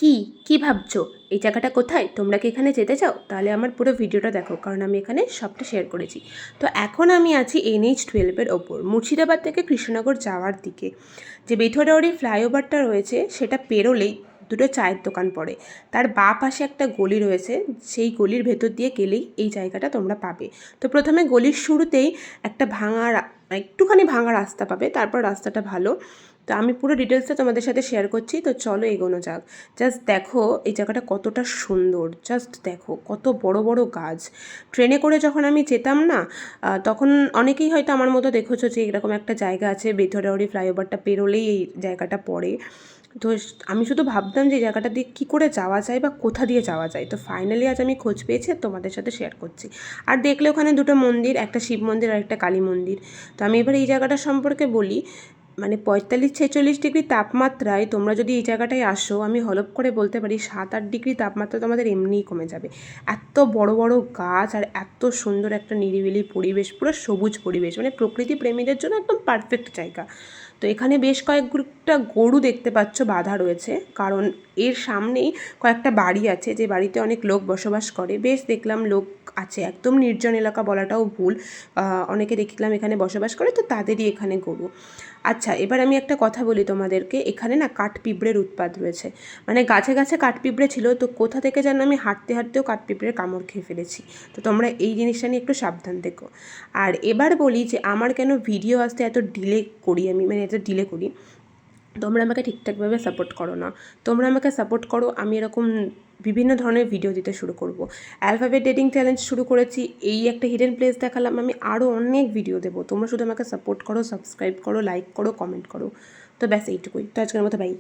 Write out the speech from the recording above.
কি কি ভাবছো? এই জায়গাটা কোথায়? তোমরা কি এখানে যেতে চাও? তাহলে আমার পুরো ভিডিওটা দেখো, কারণ আমি এখানে সবটা শেয়ার করেছি। তো এখন আমি আছি NH-12-এর ওপর, মুর্শিদাবাদ থেকে কৃষ্ণনগর যাওয়ার দিকে। যে বেথুরাউড়ি ফ্লাইওভারটা রয়েছে সেটা পেরোলেই দুটো চায়ের দোকান পড়ে। তার বাঁ পাশে একটা গলি রয়েছে, সেই গলির ভেতর দিয়ে গেলেই এই জায়গাটা তোমরা পাবে। তো প্রথমে গলির শুরুতেই একটা একটুখানি ভাঙা রাস্তা পাবে, তারপর রাস্তাটা ভালো। তো আমি পুরো ডিটেলসটা তোমাদের সাথে শেয়ার করছি, তো চলো এগোনো যাক। জাস্ট দেখো এই জায়গাটা কতটা সুন্দর, জাস্ট দেখো কত বড় বড় গাছ। ট্রেনে করে যখন আমি যেতাম না, তখন অনেকেই হয়তো আমার মতো দেখেছো যে এরকম একটা জায়গা আছে, বেথুরাউড়ি ফ্লাইওভারটা পেরোলেই এই জায়গাটা পড়ে। তো আমি শুধু ভাবতাম যে এই জায়গাটা দিয়ে কী করে যাওয়া যায় বা কোথা দিয়ে যাওয়া যায়। তো ফাইনালি আজ আমি খোঁজ পেয়েছি, তোমাদের সাথে শেয়ার করছি। আর দেখলে ওখানে দুটো মন্দির, একটা শিব মন্দির আর একটা কালী মন্দির। তো আমি এবার এই জায়গাটা সম্পর্কে বলি। মানে 45-46 ডিগ্রি তাপমাত্রায় তোমরা যদি এই জায়গাটায় আসো, আমি হলপ করে বলতে পারি 7-8 ডিগ্রি তাপমাত্রা তোমাদের এমনিই কমে যাবে। এত বড় বড় গাছ আর এত সুন্দর একটা নিরিবিলি পরিবেশ, পুরো সবুজ পরিবেশ, মানে প্রকৃতি প্রেমীদের জন্য একদম পারফেক্ট জায়গা। তো এখানে বেশ কয়েকটা গরু দেখতে পাচ্ছ বাঁধা রয়েছে, কারণ এর সামনেই কয়েকটা বাড়ি আছে, যে বাড়িতে অনেক লোক বসবাস করে। বেশ দেখলাম লোক আছে, একদম নির্জন এলাকা বলাটাও ভুল, অনেকে দেখলাম এখানে বসবাস করে, তো তাদেরই এখানে গরু। আচ্ছা, এবার আমি একটা কথা বলি তোমাদেরকে। এখানে না কাঠপিঁপড়ের উৎপাত রয়েছে, মানে গাছে গাছে কাঠপিঁপড়ে ছিল, তো কোথা থেকে যেন আমি হাঁটতে হাঁটতেও কাঠপিঁপড়ের কামড় খেয়ে ফেলেছি। তো তোমরা এই জিনিসটা নিয়ে একটু সাবধান দেখো। আর এবার বলি যে আমার কেন ভিডিও আসতে এত ডিলে করি, আমি মানে এত ডিলে করি। তোমরা আমাকে ঠিকঠাকভাবে সাপোর্ট করো না। তোমরা আমাকে সাপোর্ট করো, আমি এরকম বিভিন্ন ধরনের ভিডিও দিতে শুরু করব। অ্যালফাবেট ডেটিং চ্যালেঞ্জ শুরু করেছি, এই একটা হিডেন প্লেস দেখালাম, আমি আরও অনেক ভিডিও দেবো। তোমরা শুধু আমাকে সাপোর্ট করো, সাবস্ক্রাইব করো, লাইক করো, কমেন্ট করো। তো ব্যাস এইটুকুই। তো আজকের মতো বাই।